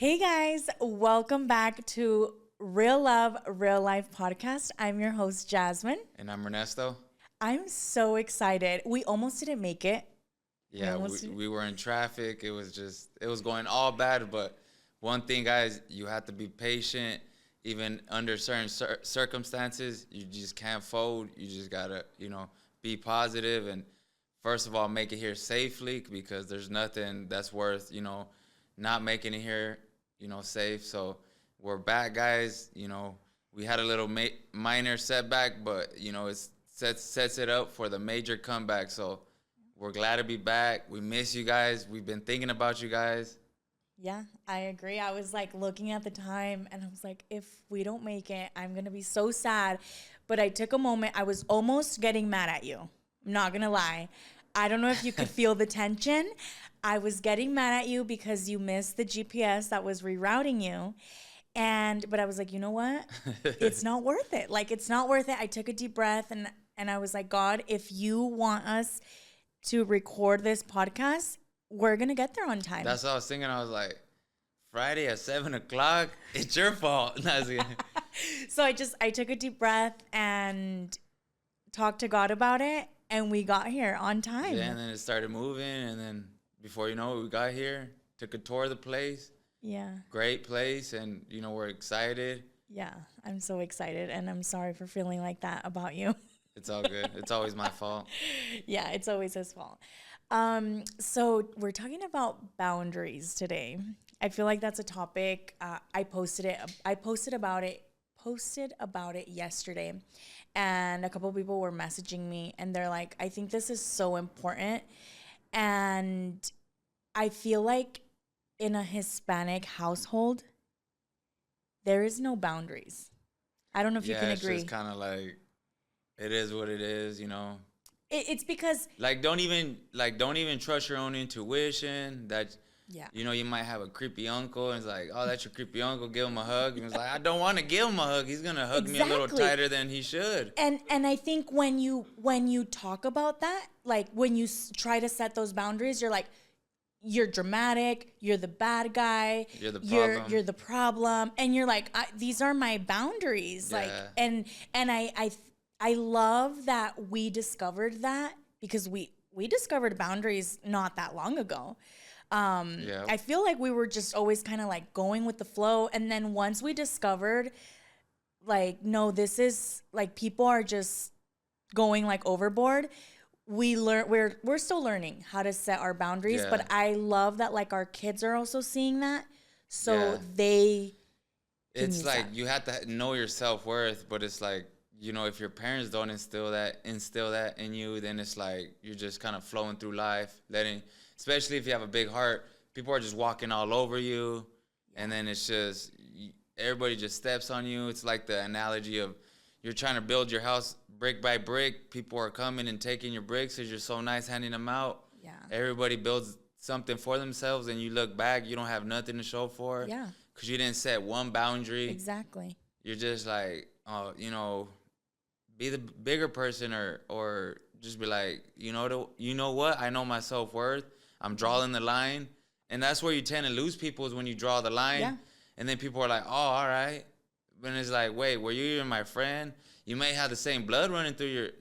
Hey guys, welcome back to Real Love, Real Life podcast. I'm your host, Jasmine. And I'm Ernesto. I'm so excited. We almost didn't make it. Yeah, we were in traffic. It was going all bad. But one thing, guys, you have to be patient. Even under certain circumstances, you just can't fold. You just got to, be positive and first of all, make it here safely because there's nothing that's worth, not making it here, safe. So we're back, guys. We had a little minor setback, but, it sets it up for the major comeback. So we're glad to be back. We miss you guys. We've been thinking about you guys. Yeah, I agree. I was like looking at the time and I was like, if we don't make it, I'm going to be so sad. But I took a moment. I was almost getting mad at you. I'm not going to lie. I don't know if you could feel the tension. I was getting mad at you because you missed the GPS that was rerouting you. But I was like, you know what? It's not worth it. Like, it's not worth it. I took a deep breath and I was like, God, if you want us to record this podcast, we're going to get there on time. That's what I was thinking. I was like, Friday at 7:00, it's your fault. So I took a deep breath and talked to God about it, and we got here on time. Yeah, and then it started moving, and then before you know it, we got here, took a tour of the place. Yeah. Great place, and, we're excited. Yeah, I'm so excited, and I'm sorry for feeling like that about you. It's all good. It's always my fault. Yeah, it's always his fault. So we're talking about boundaries today. I feel like that's a topic. I posted about it yesterday, and a couple of people were messaging me, and they're like, I think this is so important. And I feel like in a Hispanic household, there is no boundaries. I don't know if you can agree. It's just kind of like, it is what it is, It's because don't even trust your own intuition. That yeah, you might have a creepy uncle, and it's like, oh, that's your creepy uncle. Give him a hug. And it's like, I don't want to give him a hug. He's gonna hug me a little tighter than he should. And I think when you talk about that, like when you try to set those boundaries, you're like, you're dramatic. You're the bad guy. You're the problem. You're the problem. And you're like, these are my boundaries. Yeah. Like, and I love that we discovered that because we discovered boundaries not that long ago. I feel like we were just always kind of like going with the flow. And then once we discovered, like, no, this is like people are just going like overboard. We're still learning how to set our boundaries, but I love that like our kids are also seeing that. So it's like you have to know your self-worth, but it's like, if your parents don't instill that in you, then it's like you're just kind of flowing through life, especially if you have a big heart, people are just walking all over you, and then it's just everybody just steps on you. It's like the analogy of you're trying to build your house brick by brick. People are coming and taking your bricks because you're so nice handing them out. Yeah. Everybody builds something for themselves, and you look back, you don't have nothing to show for it. Yeah. Because you didn't set one boundary. Exactly. You're just like, be the bigger person or just be like, you know what? I know my self-worth. I'm drawing the line. And that's where you tend to lose people is when you draw the line. Yeah. And then people are like, oh, all right. But it's like, wait, were you even my friend? You may have the same blood running through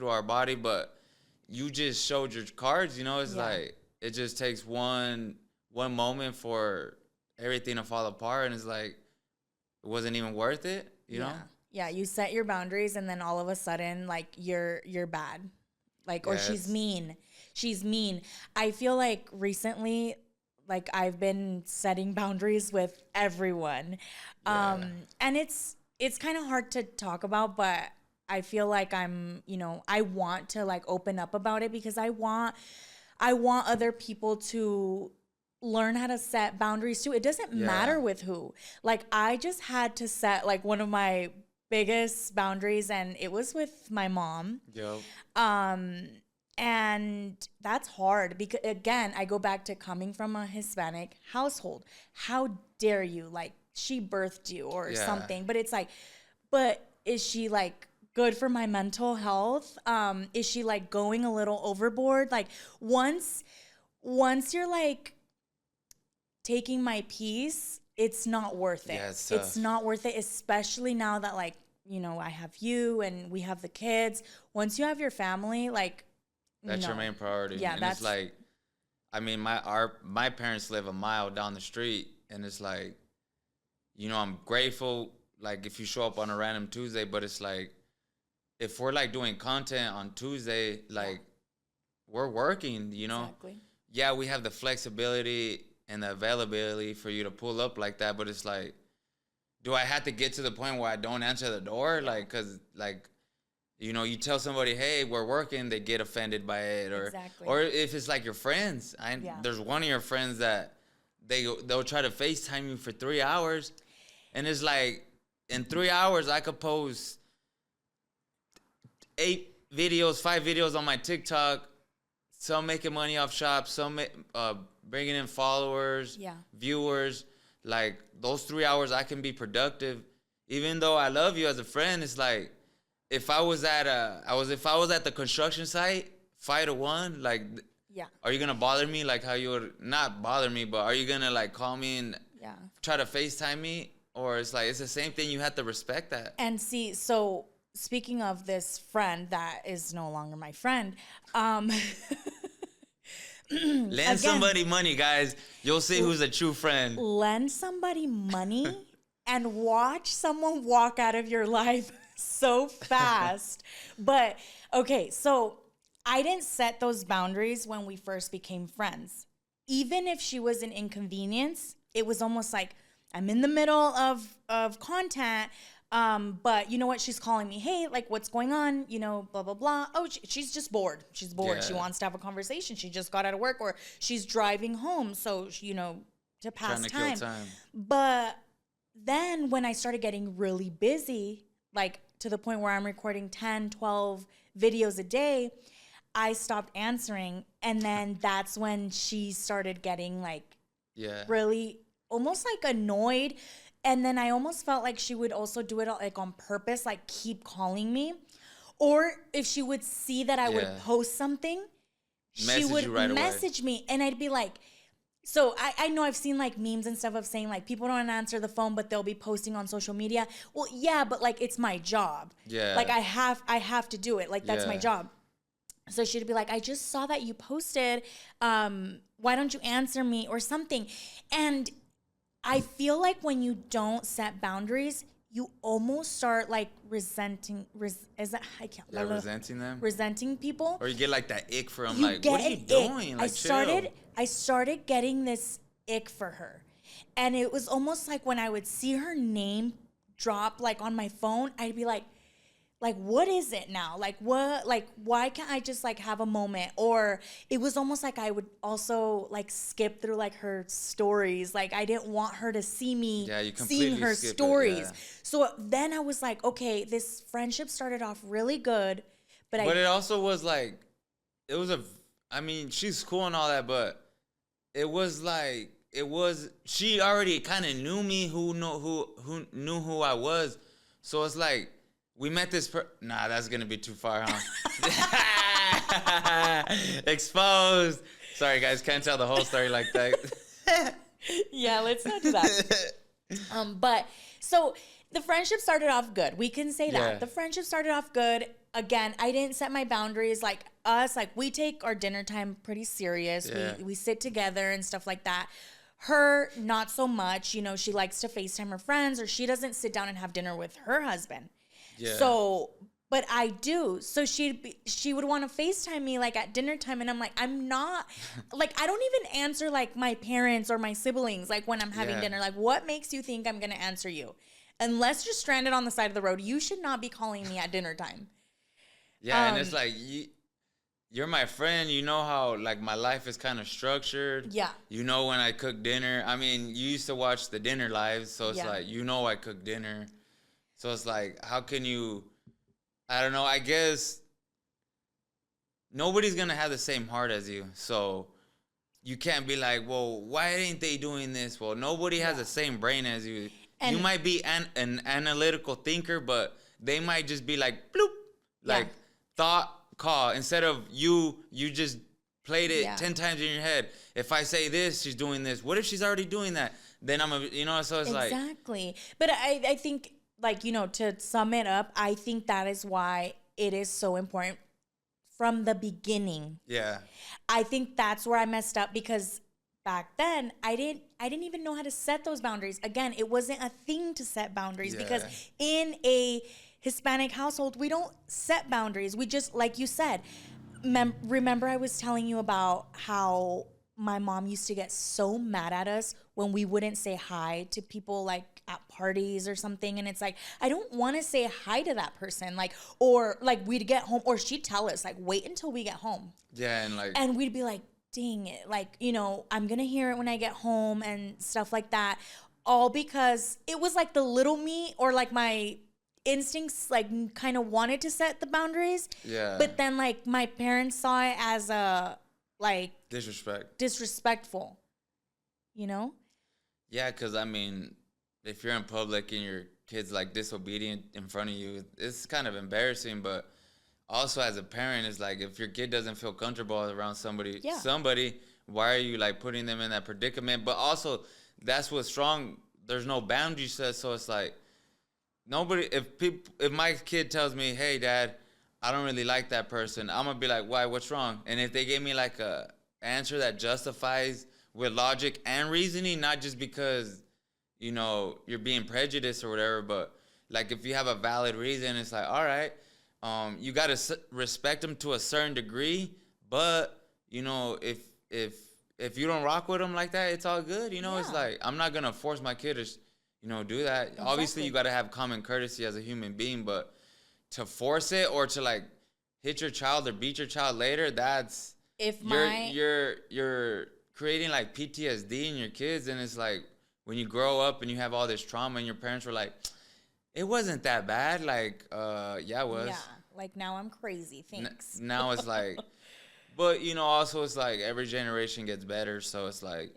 our body, but you just showed your cards. It's like it just takes one moment for everything to fall apart, and it's like it wasn't even worth it. You know? Yeah, you set your boundaries, and then all of a sudden, like you're bad, like or she's mean. She's mean. I feel like recently, like I've been setting boundaries with everyone, and it's kind of hard to talk about, but I feel like I want to like open up about it because I want other people to learn how to set boundaries too. It doesn't matter with who. Like I just had to set like one of my biggest boundaries, and it was with my mom. Yep. And that's hard because again, I go back to coming from a Hispanic household. How dare you? Like she birthed you or something. But it's like, but is she like good for my mental health? Is she like going a little overboard? Like once you're like taking my peace, it's not worth it. Yeah, it's tough. It's not worth it, especially now that, like, you know, I have you and we have the kids. Once you have your family, like, that's your main priority. Yeah, and that's it's like, I mean, my parents live a mile down the street, and it's like, you know, I'm grateful, like, if you show up on a random Tuesday, but it's like, if we're like doing content on Tuesday, like, we're working, you know? Exactly. Yeah, we have the flexibility and the availability for you to pull up like that, but it's like, do I have to get to the point where I don't answer the door? Like, because, like, you know, you tell somebody, hey, we're working, they get offended by it. Or if it's like your friends. There's one of your friends that they'll try to FaceTime you for 3 hours, and it's like, in 3 hours, I could post 5 videos on my TikTok, some making money off shops, some bringing in followers, viewers. Like, those 3 hours I can be productive. Even though I love you as a friend, it's like, if I was at the construction site, 5 to 1, like, are you gonna bother me like how you would not bother me, but are you gonna like call me and try to FaceTime me? Or it's like, it's the same thing. You have to respect that. And see, so speaking of this friend that is no longer my friend, lend somebody money, guys. You'll see who's a true friend. Lend somebody money and watch someone walk out of your life so fast. But okay, so I didn't set those boundaries when we first became friends. Even if she was an inconvenience, it was almost like, I'm in the middle of content, but you know what? She's calling me. Hey, like, what's going on? You know, blah, blah, blah. Oh, she's just bored. She's bored. Yeah. She wants to have a conversation. She just got out of work, or she's driving home. So, you know, to pass time. Kill time. But then when I started getting really busy, like to the point where I'm recording 10, 12 videos a day, I stopped answering. And then that's when she started getting like really almost like annoyed. And then I almost felt like she would also do it like on purpose, like keep calling me. Or if she would see that I would post something, she would message me. And I'd be like, so I know I've seen like memes and stuff of saying like people don't answer the phone, but they'll be posting on social media. Well, yeah, but like it's my job. Yeah. Like I have to do it. Like that's my job. So she'd be like, I just saw that you posted. Why don't you answer me or something? And I feel like when you don't set boundaries, you almost start like resenting. Resenting them? Resenting people. Or you get like that ick for them. Like, what are you doing? Like, I started getting this ick for her. And it was almost like when I would see her name drop like on my phone, I'd be like, what is it now? Like, what, like, why can't I just like have a moment? Or it was almost like I would also like skip through like her stories. Like I didn't want her to see me seeing her stories. Yeah. So then I was like, okay, this friendship started off really good. But it also was like, I mean, she's cool and all that, but she already kind of knew me, who knew who I was. So it's like, we met this nah, that's going to be too far, huh? Exposed. Sorry, guys. Can't tell the whole story like that. Yeah, let's not do that. But so the friendship started off good. We can say that. Yeah. The friendship started off good. Again, I didn't set my boundaries. Like us, like we take our dinner time pretty serious. Yeah. We sit together and stuff like that. Her, not so much. You know, she likes to FaceTime her friends, or she doesn't sit down and have dinner with her husband. Yeah. So, but I do. So she would want to FaceTime me like at dinner time, and I'm like, I'm not, like, I don't even answer like my parents or my siblings like when I'm having dinner. Like, what makes you think I'm going to answer you? Unless you're stranded on the side of the road, you should not be calling me at dinner time. Yeah, and it's like, you're my friend. You know how like my life is kind of structured. Yeah. You know when I cook dinner. I mean, you used to watch the dinner lives, so it's like, you know I cook dinner. So it's like, how can you, I don't know, I guess nobody's going to have the same heart as you. So you can't be like, well, why ain't they doing this? Well, nobody has the same brain as you. And you might be an analytical thinker, but they might just be like, bloop, like thought, call. Instead of you just played it 10 times in your head. If I say this, she's doing this. What if she's already doing that? Then I'm so it's like. Exactly. But I think, like, to sum it up, I think that is why it is so important from the beginning. Yeah. I think that's where I messed up, because back then I didn't even know how to set those boundaries. Again, it wasn't a thing to set boundaries because in a Hispanic household, we don't set boundaries. We just, like you said, remember I was telling you about how my mom used to get so mad at us when we wouldn't say hi to people, like at parties or something. And it's like, I don't want to say hi to that person. Like, or like we'd get home, or she'd tell us, like, wait until we get home. Yeah. And we'd be like, dang it. Like, I'm going to hear it when I get home and stuff like that. All because it was like the little me, or like my instincts, like, kind of wanted to set the boundaries. Yeah. But then, like, my parents saw it as a, like, disrespectful, Yeah, because I mean, if you're in public and your kid's like disobedient in front of you, it's kind of embarrassing. But also as a parent, it's like, if your kid doesn't feel comfortable around somebody, why are you like putting them in that predicament? But also, that's what's wrong. There's no boundaries set, so it's like, nobody. If my kid tells me, "Hey, Dad, I don't really like that person," I'm gonna be like, "Why? What's wrong?" And if they give me like a answer that justifies with logic and reasoning, not just because you're being prejudiced or whatever, but like if you have a valid reason, it's like, all right, you gotta respect them to a certain degree, but if you don't rock with them like that, it's all good. It's like, I'm not gonna force my kid to do that. Exactly. Obviously, you gotta have common courtesy as a human being, but to force it or to like hit your child or beat your child later, that's you're creating like PTSD in your kids. And it's like, when you grow up and you have all this trauma and your parents were like, it wasn't that bad, like yeah, it was. Yeah, like, now I'm crazy, thanks. Now it's like, but also it's like every generation gets better, so it's like,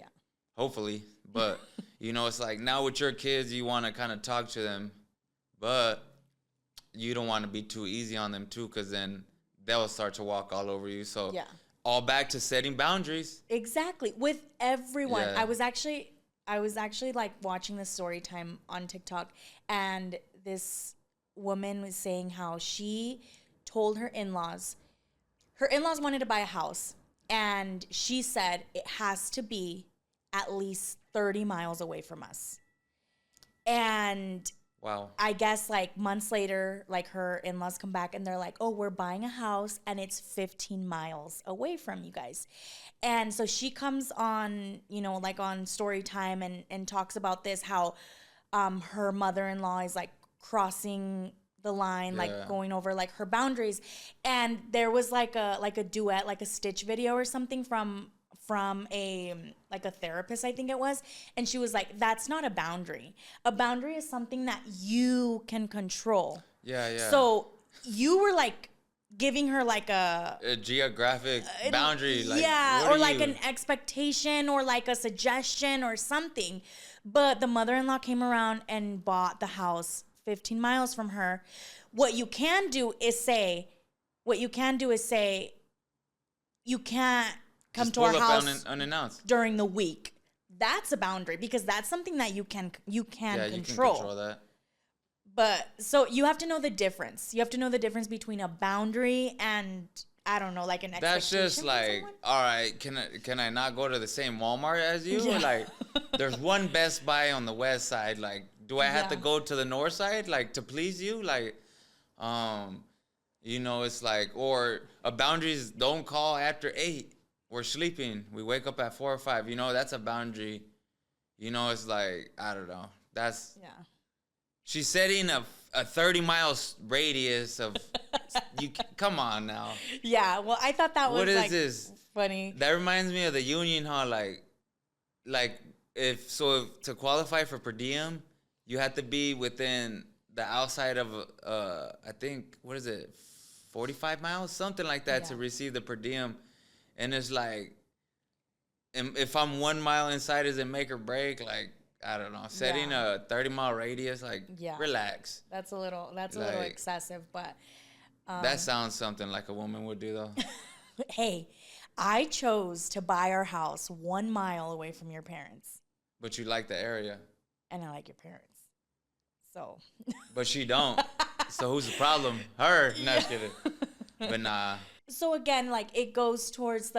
hopefully, but it's like, now with your kids, you want to kind of talk to them, but you don't want to be too easy on them too, because then they'll start to walk all over you. So all back to setting boundaries. Exactly. With everyone. Yeah. I was actually like watching the story time on TikTok, and this woman was saying how she told her in-laws wanted to buy a house, and she said it has to be at least 30 miles away from us. And wow. I guess like months later, like her in-laws come back and they're like, oh, we're buying a house and it's 15 miles away from you guys. And so she comes on, like on story time and talks about this, how her mother-in-law is like crossing the line, like going over like her boundaries. And there was like a duet, like a Stitch video or something from a like a therapist, I think it was, and she was like, that's not a boundary. A boundary is something that you can control. Yeah. So you were like giving her like a geographic boundary, like, or like an expectation or like a suggestion or something. But the mother-in-law came around and bought the house 15 miles from her. What you can do is say you can't come to our house unannounced during the week. That's a boundary, because that's something that you can control. You can control that. But so you have to know the difference. You have to know the difference between a boundary and, I don't know, like an expectation. That's just like, all right, can I not go to the same Walmart as you? Yeah. Like, there's one Best Buy on the west side. Like, do I have to go to the north side, like, to please you? Like, it's like, or a boundary is don't call after 8. We're sleeping. We wake up at 4 or 5. That's a boundary. It's like, I don't know. That's She's setting a 30-mile radius of. You come on now. Yeah. Well, I thought that was what is like this? Funny. That reminds me of the union hall. Like if to qualify for per diem, you have to be within the outside of I think, what is it, 45 miles, something like that, to receive the per diem. And it's like, if I'm 1 mile inside, is it make or break? Like, I don't know. Setting a 30-mile radius, like, relax. That's a little excessive, but that sounds something like a woman would do, though. Hey, I chose to buy our house 1 mile away from your parents. But you like the area. And I like your parents. So. But she don't. So who's the problem? Her. No, just kidding. But nah. So again, like it goes towards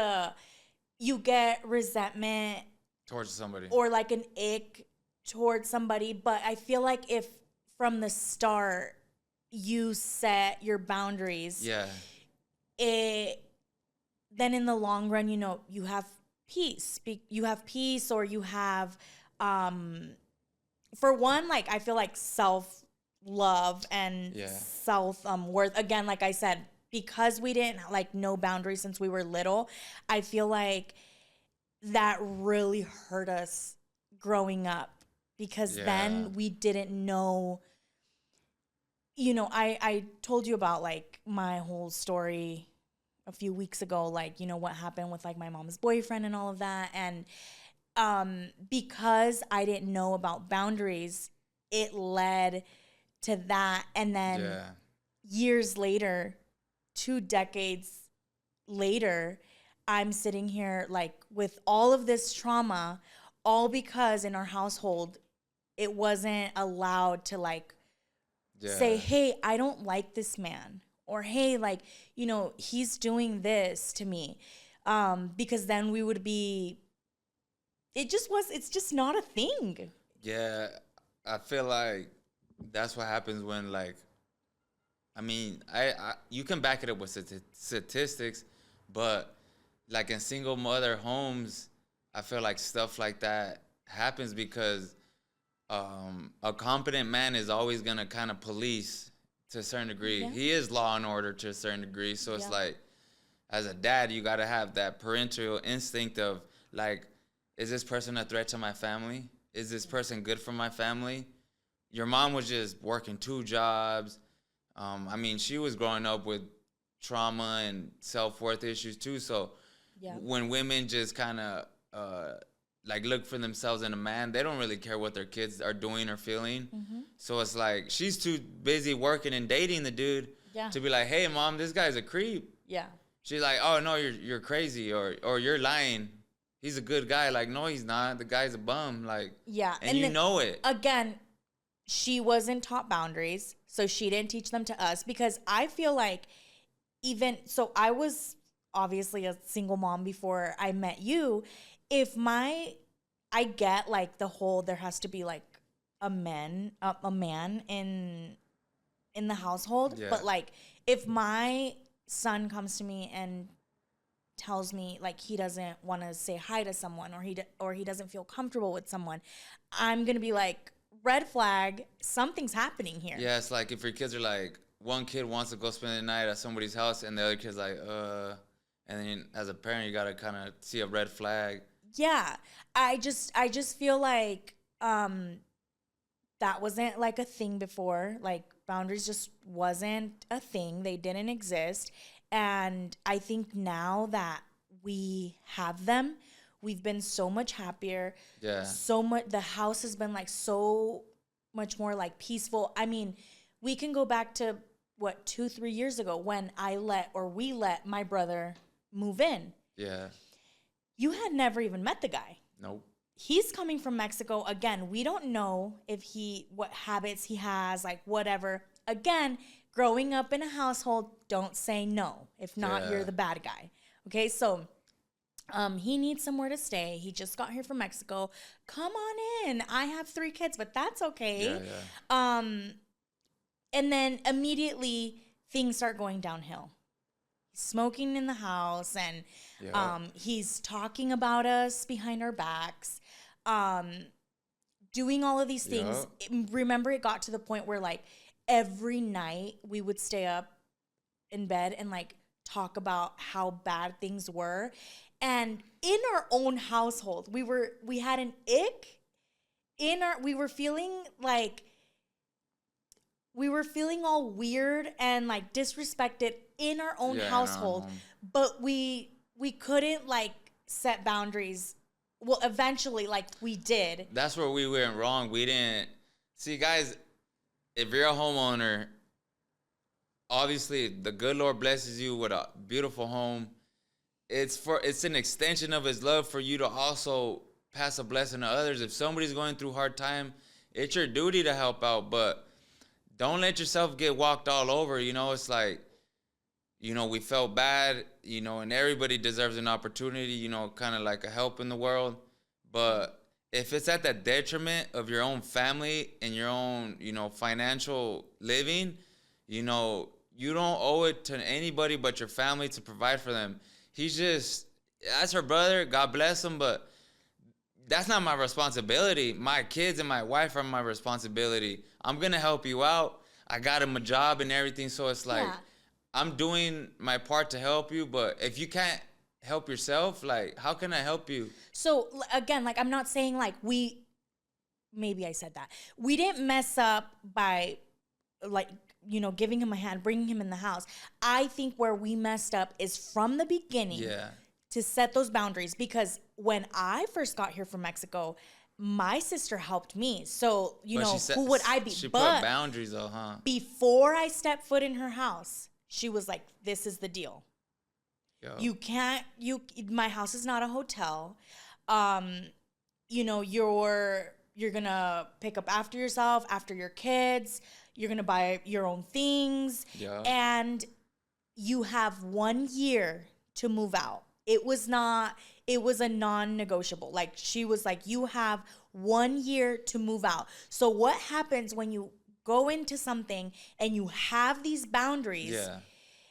you get resentment. Towards somebody. Or like an ick towards somebody. But I feel like if from the start you set your boundaries. Yeah. Then in the long run, you have peace. You have peace, or you have, for one, like I feel like self-love and self-worth. Again, like I said, because we didn't like know boundaries since we were little, I feel like that really hurt us growing up because then we didn't know. I told you about like my whole story a few weeks ago, like, what happened with like my mom's boyfriend and all of that. And because I didn't know about boundaries, it led to that. And then years later, 2 decades later, I'm sitting here like with all of this trauma, all because in our household, it wasn't allowed to like say, hey, I don't like this man. Or, hey, like, he's doing this to me. Because then we would be, it's just not a thing. Yeah, I feel like that's what happens when, like, I mean, you can back it up with statistics, but, like, in single mother homes, I feel like stuff like that happens because a competent man is always going to kind of police to a certain degree. Yeah. He is law and order to a certain degree. So it's like, as a dad, you got to have that parental instinct of like, is this person a threat to my family? Is this person good for my family? Your mom was just working 2 jobs. I mean, she was growing up with trauma and self-worth issues too. So when women just kind of like look for themselves in a man, they don't really care what their kids are doing or feeling. Mm-hmm. So it's like she's too busy working and dating the dude to be like, hey, mom, this guy's a creep. Yeah. She's like, oh, no, you're crazy or you're lying. He's a good guy. Like, no, he's not. The guy's a bum. Like, and you know it. Again, she wasn't taught boundaries, so she didn't teach them to us because I feel like so I was obviously a single mom before I met you. I get like the whole, there has to be like a man in the household, but like if my son comes to me and tells me like he doesn't want to say hi to someone or he doesn't feel comfortable with someone, I'm going to be like, red flag, something's happening here. Yeah, it's like if your kids are like, one kid wants to go spend the night at somebody's house and the other kid's like, and then as a parent, you got to kind of see a red flag. Yeah, I just feel like that wasn't like a thing before. Like boundaries just wasn't a thing. They didn't exist. And I think now that we have them, we've been so much happier. Yeah. The house has been like so much more like peaceful. I mean, we can go back to 2-3 years ago when we let my brother move in. Yeah. You had never even met the guy. Nope. He's coming from Mexico. Again, we don't know what habits he has, like whatever. Again, growing up in a household, don't say no. If not, you're the bad guy. Okay, so he needs somewhere to stay. He just got here from Mexico. Come on in. I have 3 kids, but that's okay. Yeah. And then immediately things start going downhill. Smoking in the house and he's talking about us behind our backs, doing all of these things. Remember, it got to the point where like every night we would stay up in bed and like talk about how bad things were. And in our own household, we had an ick we were feeling all weird and like disrespected in our own household, but we couldn't like set boundaries. Well, eventually, like we did. That's where we went wrong. We didn't see, guys. If you're a homeowner, obviously the good Lord blesses you with a beautiful home. it's an extension of his love for you to also pass a blessing to others. If somebody's going through hard time, it's your duty to help out, but don't let yourself get walked all over. You know, it's like, you know, we felt bad, you know, and everybody deserves an opportunity, you know, kind of like a help in the world. But if it's at the detriment of your own family and your own, you know, financial living, you know, you don't owe it to anybody but your family to provide for them. That's her brother, God bless him, but that's not my responsibility. My kids and my wife are my responsibility. I'm going to help you out. I got him a job and everything, so it's like, I'm doing my part to help you, but if you can't help yourself, like, how can I help you? So, again, like, I'm not saying, like, maybe I said that. We didn't mess up by, like, you know, giving him a hand, bringing him in the house. I think where we messed up is from the beginning to set those boundaries, because when I first got here from Mexico, my sister helped me. So, you know, who would I be? She put boundaries though, huh? Before I stepped foot in her house, she was like, this is the deal. Yo. My house is not a hotel. You know, you're gonna pick up after yourself, after your kids. You're gonna buy your own things. Yeah. And you have 1 year to move out. It was a non-negotiable. Like, she was like, you have 1 year to move out. So what happens when you go into something and you have these boundaries? Yeah.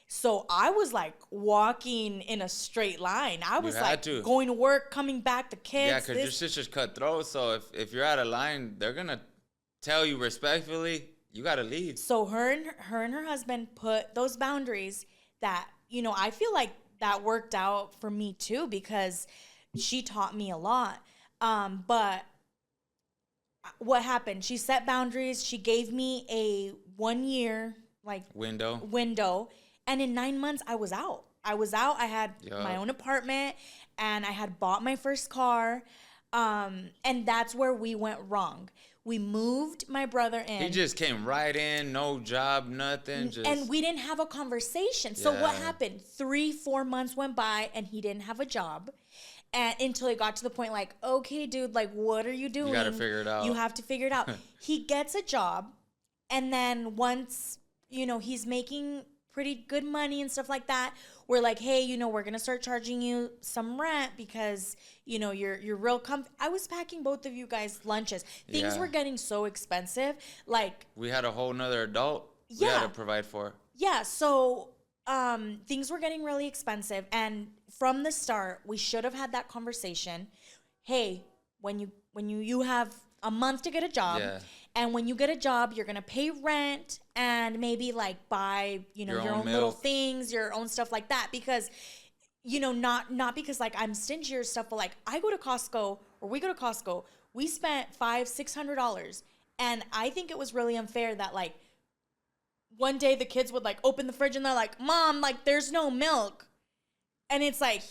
So I was like walking in a straight line. I was like going to work, coming back, the kids. Yeah, because your sister's cutthroat. So if you're out of line, they're going to tell you respectfully, you got to leave. So her and her husband put those boundaries that, you know, I feel like that worked out for me too, because she taught me a lot. But what happened? She set boundaries. She gave me a 1 year window. And in 9 months, I was out. I had my own apartment, and I had bought my first car. And that's where we went wrong. We moved my brother in. He just came right in, no job, nothing. And we didn't have a conversation. So what happened? 3-4 months went by, and he didn't have a job. And until it got to the point, like, okay, dude, like, what are you doing? You got to figure it out. You have to figure it out. He gets a job, and then once, you know, he's making pretty good money and stuff like that, we're like, hey, you know, we're gonna start charging you some rent because, you know, you're real I was packing both of you guys lunches. Things were getting so expensive. Like, we had a whole nother adult we had to provide for. Yeah, so things were getting really expensive, and from the start, we should have had that conversation. Hey, when you have a month to get a job, and when you get a job, you're gonna pay rent and maybe like buy, you know, your own little things, your own stuff like that. Because, you know, not because like I'm stingy or stuff, but like we go to Costco, we spent $500-$600, and I think it was really unfair that like one day the kids would like open the fridge and they're like, Mom, like there's no milk, and it's like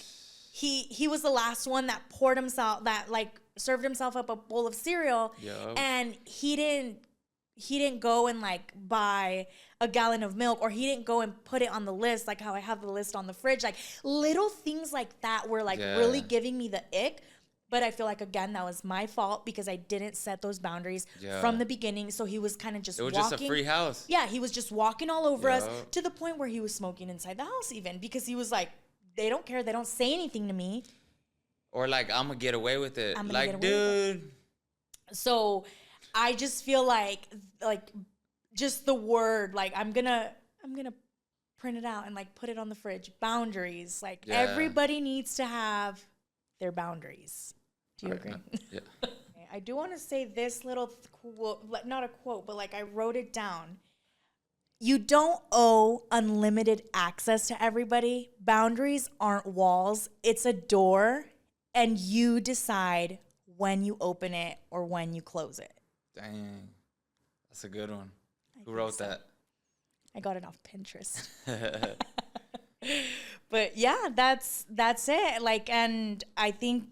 he was the last one that poured himself that like served himself up a bowl of cereal, and he didn't go and like buy a gallon of milk, or he didn't go and put it on the list like how I have the list on the fridge. Like little things like that were like really giving me the ick. But I feel like, again, that was my fault because I didn't set those boundaries from the beginning. So he was kind of just walking. It was just a free house. Yeah, he was just walking all over us, to the point where he was smoking inside the house even, because he was like, they don't care. They don't say anything to me. Or like, I'm going to get away with it. Like, dude. So I just feel like just the word, like I'm going to print it out and like put it on the fridge. Boundaries. Like everybody needs to have their boundaries. Do you agree? Yeah. I do want to say this little quote, not a quote, but like I wrote it down. You don't owe unlimited access to everybody. Boundaries aren't walls. It's a door, and you decide when you open it or when you close it. Dang. That's a good one. Who wrote that? I got it off Pinterest. But yeah, that's it. Like, and I think,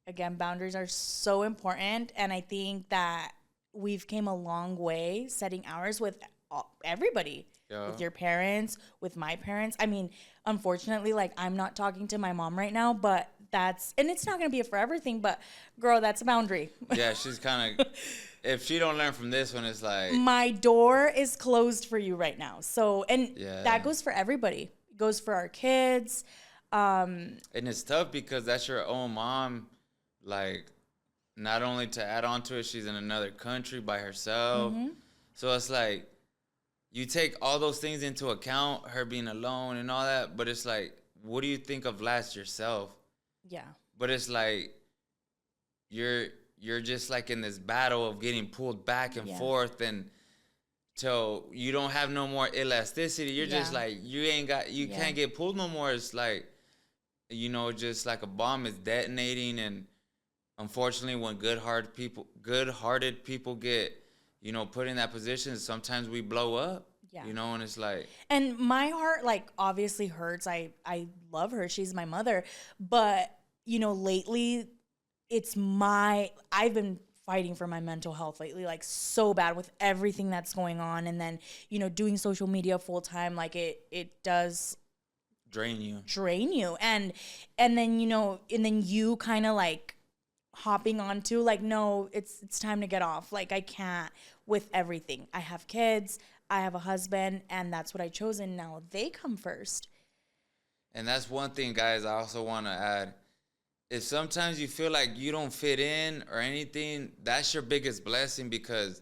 again, boundaries are so important, and I think that we've came a long way setting ours with everybody. with your parents, with my parents. I mean, unfortunately, like, I'm not talking to my mom right now, but and it's not going to be a forever thing, but girl, that's a boundary. Yeah, she's kind of, if she don't learn from this one, it's like, my door is closed for you right now. So, and that goes for everybody. It goes for our kids. And it's tough because that's your own mom. Like, not only to add on to it, she's in another country by herself. Mm-hmm. So it's like, you take all those things into account, her being alone and all that, but it's like, what do you think of last yourself? Yeah. But it's like, you're just like in this battle of getting pulled back and forth, and till you don't have no more elasticity. You're just like, you can't get pulled no more. It's like, you know, just like a bomb is detonating. And unfortunately, when good-hearted people get, you know, put in that position, sometimes we blow up. Yeah. You know, and it's like... And my heart, like, obviously hurts. I love her. She's my mother. But, you know, lately, I've been fighting for my mental health lately, like, so bad with everything that's going on. And then, you know, doing social media full time, like, it does... Drain you. And then, you know, and then you kind of, like, hopping onto, like, no, it's time to get off. Like, I can't with everything. I have kids, I have a husband, and that's what I chose, and now they come first. And that's one thing, guys, I also want to add. If sometimes you feel like you don't fit in or anything, that's your biggest blessing, because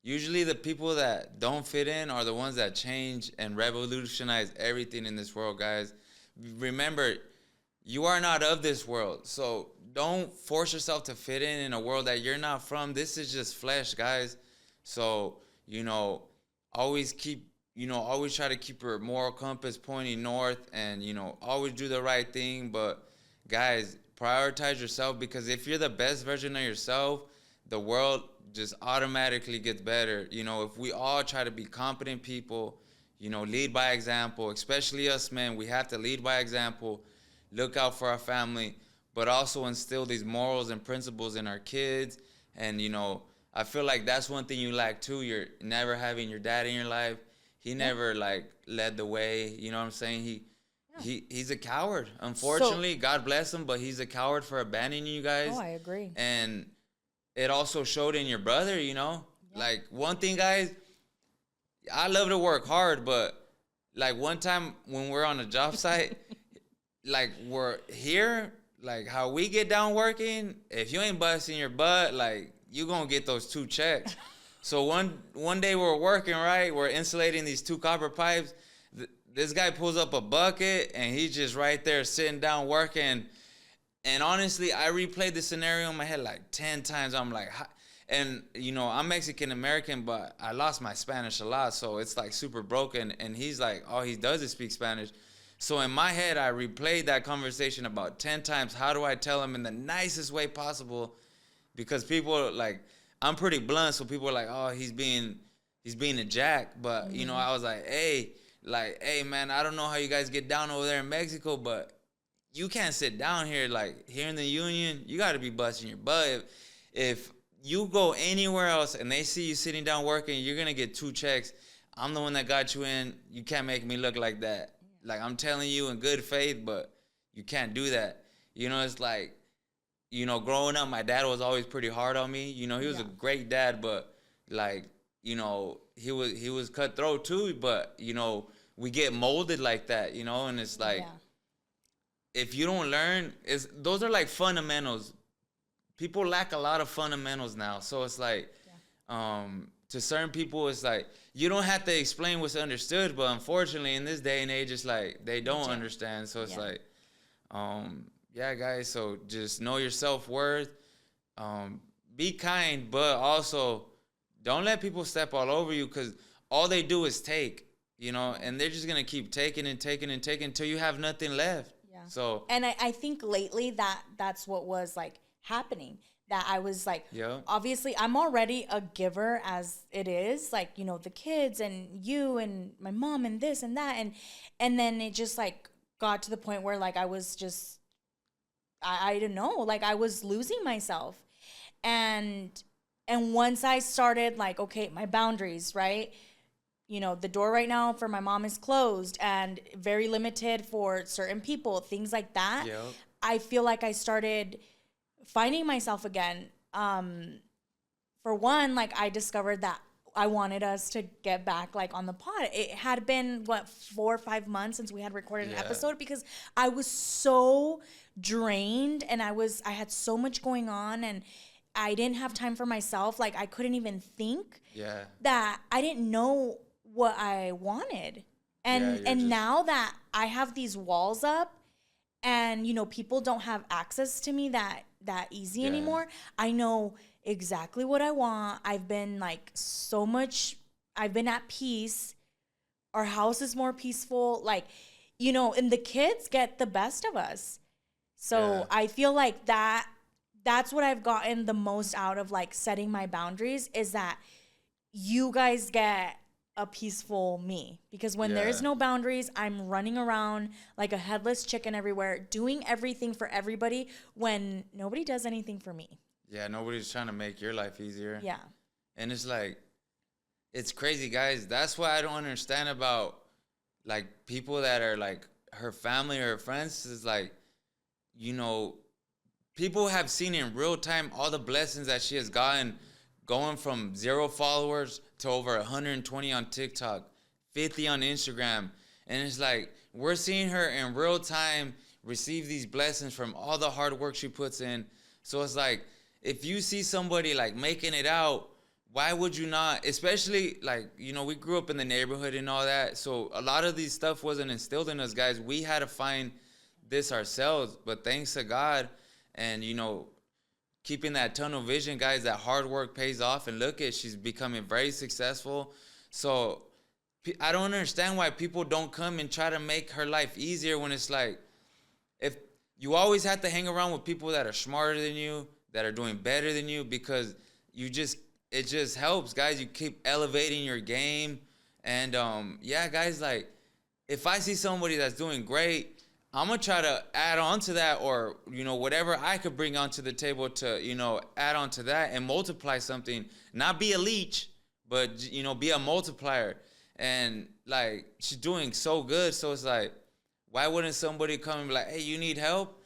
usually the people that don't fit in are the ones that change and revolutionize everything in this world, guys. Remember, you are not of this world, so don't force yourself to fit in a world that you're not from. This is just flesh, guys. So, you know, always try to keep your moral compass pointing north, and, you know, always do the right thing. But, guys, prioritize yourself, because if you're the best version of yourself, the world just automatically gets better. You know, if we all try to be competent people, you know, lead by example, especially us men, we have to lead by example, look out for our family, but also instill these morals and principles in our kids. And, you know, I feel like that's one thing you lack too. You're never having your dad in your life. He never, like, led the way. You know what I'm saying? He's a coward. Unfortunately, God bless him, but he's a coward for abandoning you guys. Oh, I agree. And it also showed in your brother, you know? Yeah. Like, one thing, guys, I love to work hard, but, like, one time when we're on a job site, like, we're here, like, how we get down working, if you ain't busting your butt, like, you gonna get those 2 checks. So one day we're working, right? We're insulating these 2 copper pipes. This guy pulls up a bucket, and he's just right there sitting down working. And honestly, I replayed the scenario in my head like 10 times. I'm like, and, you know, I'm Mexican-American, but I lost my Spanish a lot, so it's, like, super broken. And he's like, all he does is speak Spanish. So in my head, I replayed that conversation about 10 times. How do I tell him in the nicest way possible? Because people, like, I'm pretty blunt, so people are like, oh, he's being a jack. But, you know, I was like, hey, man, I don't know how you guys get down over there in Mexico, but you can't sit down here. Like, here in the union, you got to be busting your butt. If you go anywhere else and they see you sitting down working, you're going to get 2 checks. I'm the one that got you in. You can't make me look like that. Like, I'm telling you in good faith, but you can't do that. You know, it's like, you know, growing up, my dad was always pretty hard on me. You know, he was a great dad, but, like, you know, he was cutthroat too. But, you know, we get molded like that, you know, and it's like, if you don't learn, those are like fundamentals. People lack a lot of fundamentals now. So it's like, to certain people, it's like, you don't have to explain what's understood, but unfortunately, in this day and age, it's like, they don't understand. So it's like, yeah, guys, so just know your self-worth. Be kind, but also don't let people step all over you, because all they do is take, you know, and they're just going to keep taking and taking and taking until you have nothing left. Yeah. So, and I think lately that's what was, like, happening. That I was like, obviously, I'm already a giver as it is, like, you know, the kids and you and my mom and this and that. And then it just, like, got to the point where, like, I was just, I don't know, like, I was losing myself. And once I started, like, okay, my boundaries, right? you know, the door right now for my mom is closed and very limited for certain people, things like that. Yep. I feel like I started finding myself again. For one, like I discovered that I wanted us to get back like on the pod. It had been 4 or 5 months since we had recorded an episode because I was so drained and I had so much going on and I didn't have time for myself. Like I couldn't even think that I didn't know what I wanted. And now that I have these walls up and, you know, people don't have access to me that easy anymore, I know exactly what I want. I've been like I've been at peace. Our house is more peaceful. Like, you know, and the kids get the best of us. So I feel like that's what I've gotten the most out of like setting my boundaries is that you guys get a peaceful me. Because when there's no boundaries, I'm running around like a headless chicken everywhere, doing everything for everybody when nobody does anything for me. Yeah, nobody's trying to make your life easier. Yeah. And it's like, it's crazy, guys. That's what I don't understand about, like, people that are, like, her family or her friends is, like, you know, people have seen in real time all the blessings that she has gotten going from 0 followers to over 120 on TikTok, 50 on Instagram. And it's like, we're seeing her in real time receive these blessings from all the hard work she puts in. So it's like, if you see somebody like making it out, why would you not? Especially like, you know, we grew up in the neighborhood and all that. So a lot of these stuff wasn't instilled in us, guys. We had to find this ourselves. But thanks to God and, you know, keeping that tunnel vision, guys, that hard work pays off. And look at, she's becoming very successful. So I don't understand why people don't come and try to make her life easier when it's like, if you always have to hang around with people that are smarter than you, that are doing better than you, because it just helps, guys. You keep elevating your game. And guys, like, if I see somebody that's doing great, I'm gonna try to add on to that, or, you know, whatever I could bring onto the table to, you know, add on to that and multiply something. Not be a leech, but, you know, be a multiplier. And like, she's doing so good. So it's like, why wouldn't somebody come and be like, hey, you need help?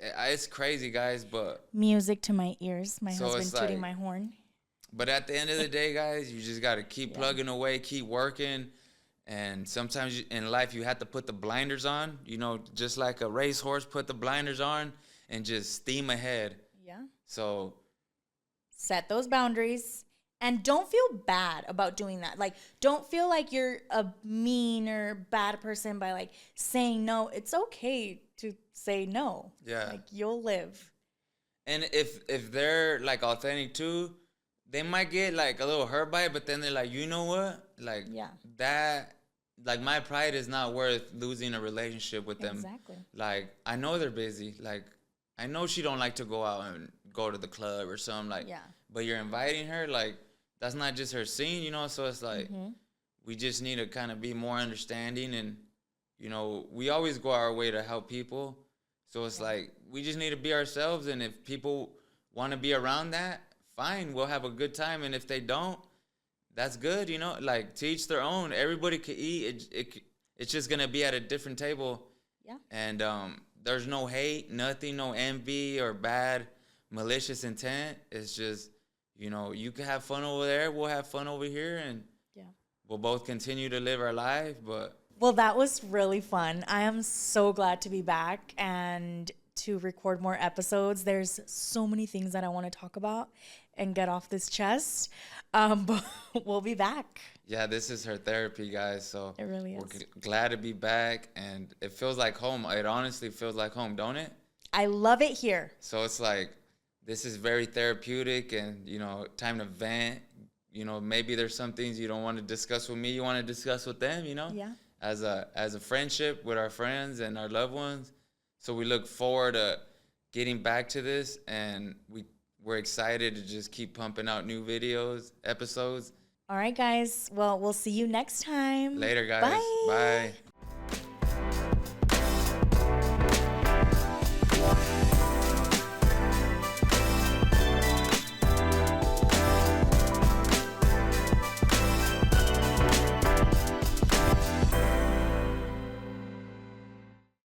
It's crazy, guys, but music to my ears. My husband tooting my horn. But at the end of the day, guys, you just got to keep plugging away, keep working. And sometimes in life, you have to put the blinders on, you know, just like a racehorse, put the blinders on and just steam ahead. Yeah. So set those boundaries and don't feel bad about doing that. Like, don't feel like you're a mean or bad person by like saying no. It's okay to say no. Yeah. Like, you'll live. And if they're like authentic too, they might get like a little hurt by it, but then they're like, you know what? Like, that, like, my pride is not worth losing a relationship with them. Exactly. Like, I know they're busy. Like, I know she don't like to go out and go to the club or something. Like, but you're inviting her. Like, that's not just her scene, you know? So it's like, we just need to kind of be more understanding. And, you know, we always go our way to help people. So it's like, we just need to be ourselves. And if people want to be around that, fine, we'll have a good time. And if they don't, that's good, you know? Like, to each their own. Everybody could eat. It's just going to be at a different table. Yeah. And there's no hate, nothing, no envy or bad, malicious intent. It's just, you know, you can have fun over there. We'll have fun over here. And we'll both continue to live our life. But well, that was really fun. I am so glad to be back and to record more episodes. There's so many things that I want to talk about and get off this chest. But we'll be back. Yeah, this is her therapy, guys. So it really is. We're glad to be back, and it feels like home. It honestly feels like home, don't it? I love it here. So it's like, this is very therapeutic, and, you know, time to vent. You know, maybe there's some things you don't want to discuss with me, you want to discuss with them, you know? Yeah. As a friendship with our friends and our loved ones. So we look forward to getting back to this, and we're excited to just keep pumping out new videos, episodes. All right, guys. Well, we'll see you next time. Later, guys. Bye. Bye.